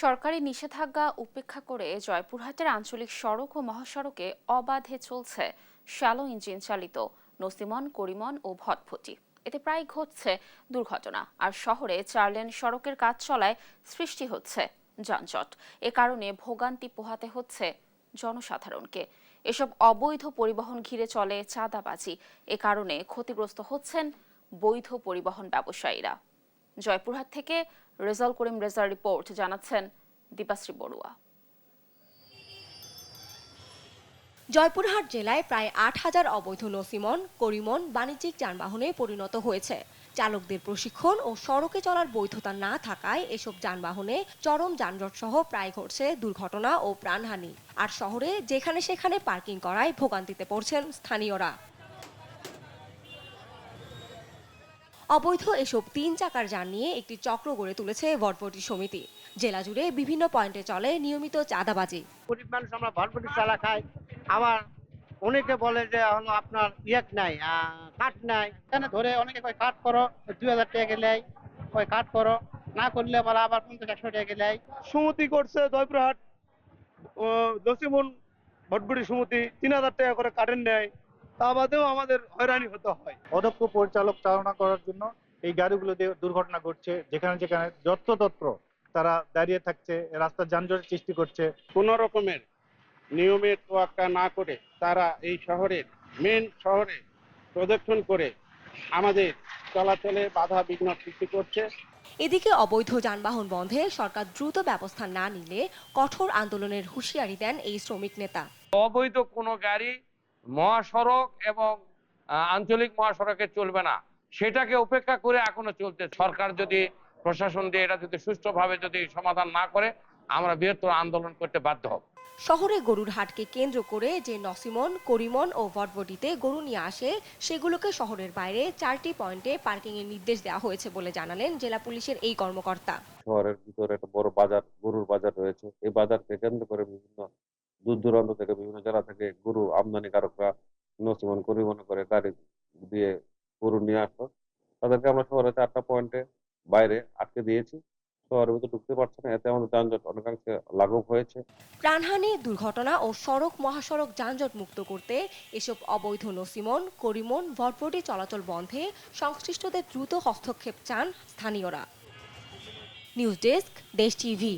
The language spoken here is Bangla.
সরকারি নিষেধাজ্ঞা উপেক্ষা করে জয়পুরহাটের আঞ্চলিক সড়ক ও মহাসড়কে অবাধে চলছে শ্যালো ইঞ্জিন চালিত নসিমন, করিমন ও ভটভটি। এতে প্রায় ঘটছে দুর্ঘটনা। আর শহরে 4 লেন সড়কের কাজ চলায় সৃষ্টি হচ্ছে যানজট। এ কারণে ভোগান্তি পোহাতে হচ্ছে জনসাধারণকে। এসব অবৈধ পরিবহন ঘিরে চলে চাঁদাবাজি। এ কারণে ক্ষতিগ্রস্ত হচ্ছেন বৈধ পরিবহন ব্যবসায়ীরা। জয়পুরহাট থেকে রেজাউল করিম রেজার রিপোর্ট, জানাচ্ছেন দীপাশ্রী বড়ুয়া। জয়পুরহাট জেলায় প্রায় 8,000 অবৈধ নসিমন, করিমন বাণিজ্যিক যানবাহনে পরিণত হয়েছে। চালকদের প্রশিক্ষণ ও সড়কে চলার বৈধতা না থাকায় এসব যানবাহনে চরম যানজট সহ প্রায় ঘটছে দুর্ঘটনা ও প্রাণহানি। আর শহরে যেখানে সেখানে পার্কিং করায় ভোগান্তিতে পড়ছেন স্থানীয়রা। অবৈধ এসব 3 চাকার যান নিয়ে একটি চক্র গড়ে তুলেছে ভটভটি সমিতি। জেলা জুড়ে বিভিন্ন পয়েন্টে চলে নিয়মিত চাঁদাবাজি। গরিব মানুষ আমরা ভটভটি চালা খাই। আবার অনেকে বলে যে হলো আপনার নাই, কাঠ নাই, এখানে ধরে অনেকে কয় কাঠ করো, 2,000 টাকা গেলে কয় কাঠ করো, না করলে আবার 50-100 টাকা গেলে। সমিতি করছে জয়পুরহাট ও দশিমন ভটভটি সমিতি 3,000 টাকা করে কাটেন নেয়। তা বাদেও আমাদের হয়রানি হতে হয়। অদক্ষ পরিচালক চালনা করার জন্য এই গাড়িগুলোতে দুর্ঘটনা ঘটছে। যেখানে যেখানে যত্রতত্র তারা দাঁড়িয়ে থাকছে, রাস্তার যানজটের সৃষ্টি করছে। কোনো রকমের নিয়মের তোয়াক্কা না করে তারা এই শহরের মেন শহরে প্রদক্ষিণ করে আমাদের চলাচলে বাধা বিঘ্ন সৃষ্টি করছে। এদিকে অবৈধ যানবাহন বন্ধে সরকার দ্রুত ব্যবস্থা না নিলে কঠোর আন্দোলনের হুঁশিয়ারি দেন এই শ্রমিক নেতা। অবৈধ কোনো গাড়ি মহাসড়ক এবং আঞ্চলিক মহাসড়কে চলবে না, সেটাকে উপেক্ষা করে এখনো চলছে। সরকার যদি প্রশাসন দিয়ে এটা যদি সুষ্ঠুভাবে যদি সমাধান না করে, আমরা বৃহত্তর আন্দোলন করতে বাধ্য হব। শহরে গরুর হাটকে কেন্দ্র করে যে নসিমন, করিমন ও ভটভটিতে গরু নিয়ে আসে সেগুলোকে শহরের বাইরে 4টি পয়েন্টে পার্কিং এর নির্দেশ দেওয়া হয়েছে বলে জানালেন জেলা পুলিশের এই কর্মকর্তা। শহরের ভিতরে একটা বড় বাজার, গরুর বাজার রয়েছে। এই বাজারকে কেন্দ্র করে বিভিন্ন দূর দূরান্ত থেকে, বিভিন্ন জেলা থেকে গরু আমদানিকারকরা নসিমন করিমন করে গাড়ি দিয়ে গরু নিয়ে আসতো। তাদেরকে আমরা শহরে 4টা পয়েন্টে বাইরে আটকে দিয়েছি। শহরের ভিতরে ঢুকতে পারছে না। এতে আমাদের যানজট অনেকাংশে লাঘব হয়েছে। প্রাণহানি, দুর্ঘটনা ও সড়ক মহাসড়ক যানজট মুক্ত করতে এসব অবৈধ নসিমন, করিমন, ভটভটি চলাচল বন্ধে সংশ্লিষ্টদের দ্রুত হস্তক্ষেপ চান স্থানীয়রা। নিউজ ডেস্ক, দেশ টিভি।